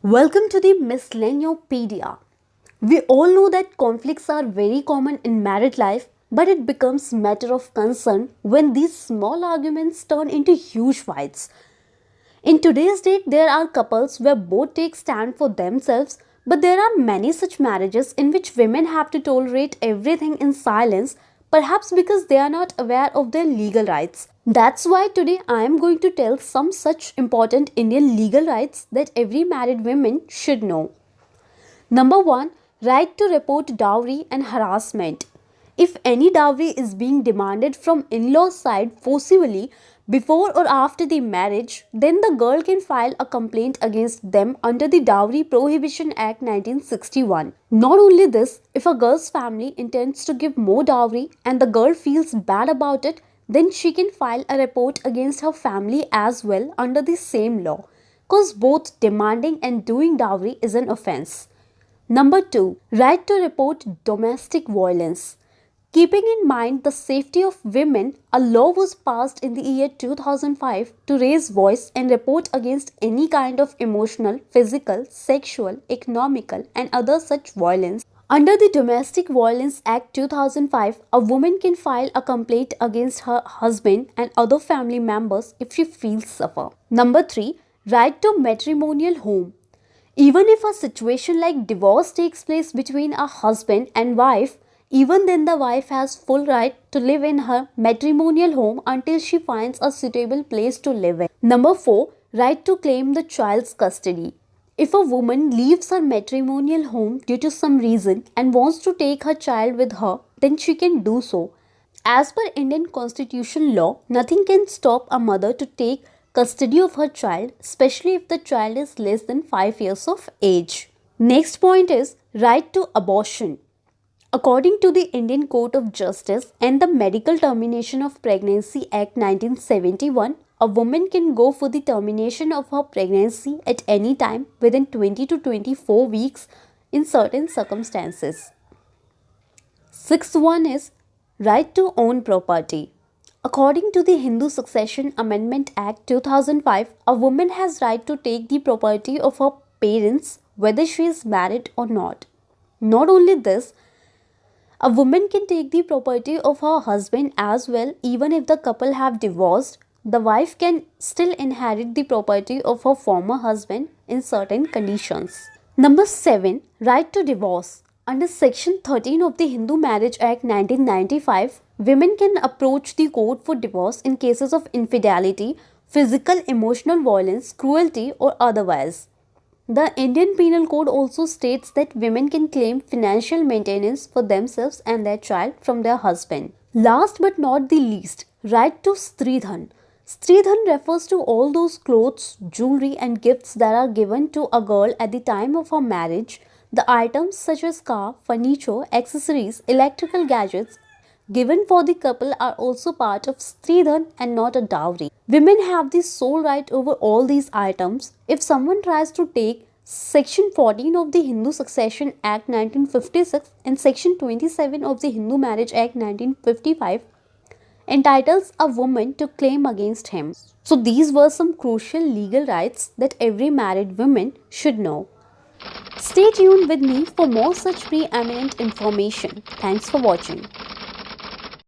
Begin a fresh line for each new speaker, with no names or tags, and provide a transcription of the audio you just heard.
Welcome to the Miscellaneopedia. We all know that conflicts are very common in married life, but it becomes matter of concern when these small arguments turn into huge fights. In today's date, there are couples where both take stand for themselves, but there are many such marriages in which women have to tolerate everything in silence, perhaps because they are not aware of their legal rights. That's why today I am going to tell some such important Indian legal rights that every married woman should know. Number 1, right to report dowry and harassment. If any dowry is being demanded from in-laws side forcibly before or after the marriage, then the girl can file a complaint against them under the Dowry Prohibition Act 1961. Not only this, if a girl's family intends to give more dowry and the girl feels bad about it, then she can file a report against her family as well under the same law, cause both demanding and doing dowry is an offense. Number 2, right to report domestic violence. Keeping in mind the safety of women, a law was passed in the year 2005 to raise voice and report against any kind of emotional, physical, sexual, economical, and other such violence. Under the Domestic Violence Act 2005, a woman can file a complaint against her husband and other family members if she feels suffer. Number 3, right to matrimonial home. Even if a situation like divorce takes place between a husband and wife, even then the wife has full right to live in her matrimonial home until she finds a suitable place to live in. Number 4, right to claim the child's custody. If a woman leaves her matrimonial home due to some reason and wants to take her child with her, then she can do so. As per Indian constitution law, nothing can stop a mother to take custody of her child, especially if the child is less than 5 years of age. Next point is right to abortion. According to the Indian Court of Justice and the Medical Termination of Pregnancy Act 1971, a woman can go for the termination of her pregnancy at any time within 20 to 24 weeks in certain circumstances. Sixth one is right to own property. According to the Hindu Succession Amendment Act 2005, a woman has right to take the property of her parents whether she is married or not. Not only this, a woman can take the property of her husband as well even if the couple have divorced. The wife can still inherit the property of her former husband in certain conditions. Number 7, right to divorce. Under Section 13 of the Hindu Marriage Act 1995, women can approach the court for divorce in cases of infidelity, physical, emotional violence, cruelty, or otherwise. The Indian Penal Code also states that women can claim financial maintenance for themselves and their child from their husband. Last but not the least, right to Stridhan. Stridhan refers to all those clothes, jewelry, and gifts that are given to a girl at the time of her marriage. The items such as car, furniture, accessories, electrical gadgets given for the couple are also part of Stridhan and not a dowry. Women have the sole right over all these items. If someone tries to take Section 14 of the Hindu Succession Act 1956 and Section 27 of the Hindu Marriage Act 1955, entitles a woman to claim against him. So these were some crucial legal rights that every married woman should know. Stay tuned with me for more such preeminent information. Thanks for watching.